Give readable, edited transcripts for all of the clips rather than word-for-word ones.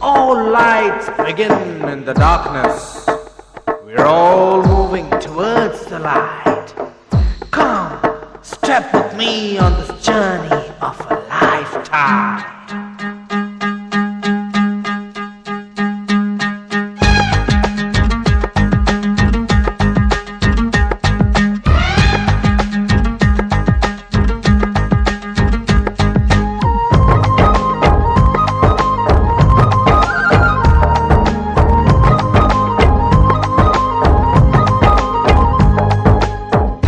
All lights begin in the darkness. We're all moving towards the light. Come, step with me on this journey of a lifetime.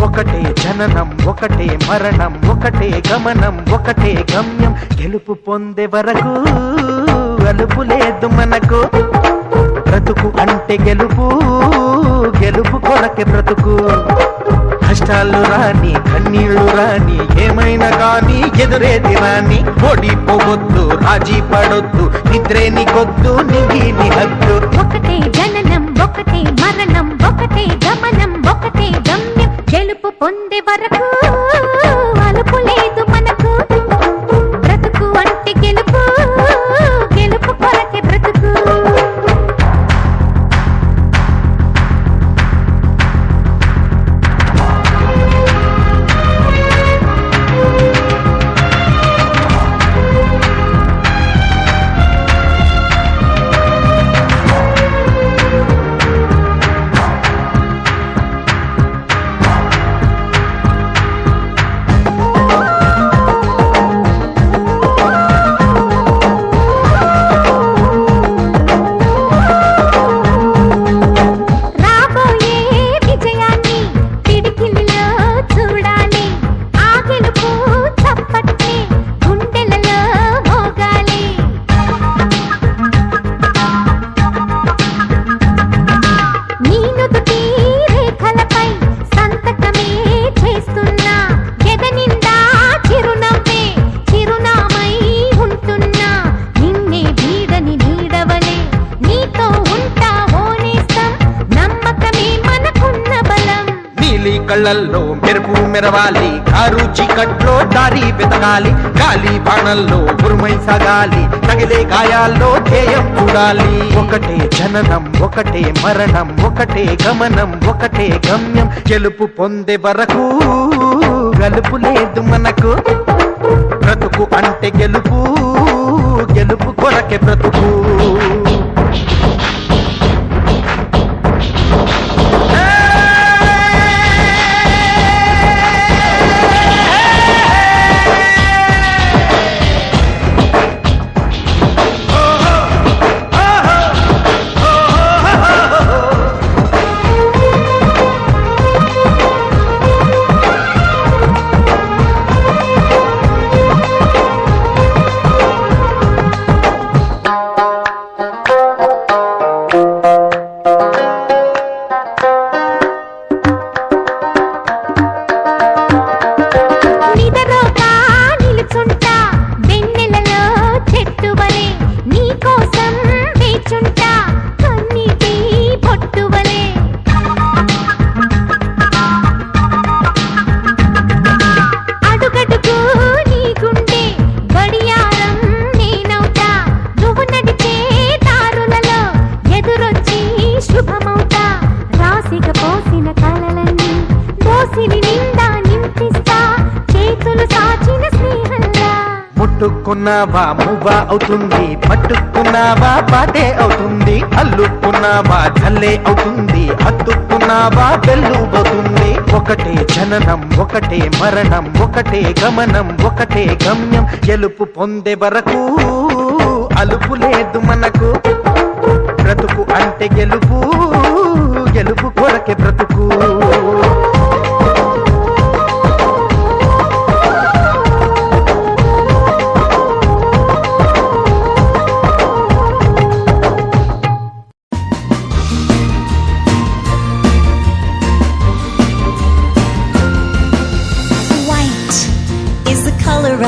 ఒకటే జననం ఒకటే మరణం ఒకటే గమనం ఒకటే గమ్యం గెలుపు పొందే వరకు అలుపు లేదు మనకు బ్రతుకు అంటే గెలుపు గెలుపు కొరకే బ్రతుకు కష్టాలు రాని కన్నీళ్లు రాని ఏమైనా కానీ ఎదురేది రాని ఓడిపోవద్దు రాజీ పడొద్దు నిద్రే నీకొద్దు నిగి నిహద్దు ఒకటే జననం ఒకటే మరణం ఒకటే గమనం ఒకటే గమ్యం గెలుపు పొందే వరకు అలుపు లేదు మనకు బ్రతుకు అంటే గెలుపు గెలుపు కొరకే బ్రతుకు కళ్ళల్లో మెరుపు మెరవాలి కారు చీకట్లో దారి వెతకాలి గాలి బాణల్లో ఉరుమై సాగాలి తగిలే గాయాల్లో ధ్యేయం చూడాలి ఒకటే జననం ఒకటే మరణం ఒకటే గమనం ఒకటే గమ్యం గెలుపు పొందే వరకు గలుపు లేదు మనకు బ్రతుకు అంటే గెలుపు గెలుపు కొరకే బ్రతుకు ముట్టుకున్నావా మువ్వా అవుతుంది పట్టుకున్నావా పాటే అవుతుంది అల్లుకున్నావా జల్లే అవుతుంది హత్తుకున్నావా బెల్లుబోతుంది ఒకటే జననం ఒకటే మరణం ఒకటే గమనం ఒకటే గమ్యం గెలుపు పొందే వరకు అలుపు లేదు మనకు బ్రతుకు అంటే గెలుపు గెలుపు కొరకే బ్రతుకు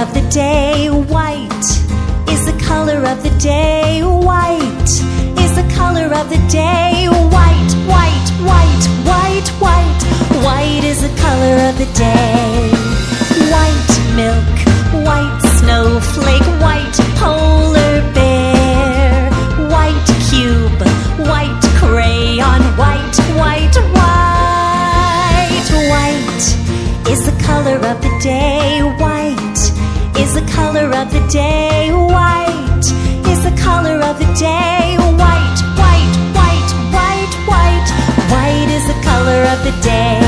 of the day. White is the color of the day. White is the color of the day. White, white, white, white, white. White is the color of the day. White milk, white snowflake, white polar bear. color of the day. White is the color of the day. White, white, white, white, white. White is the color of the day.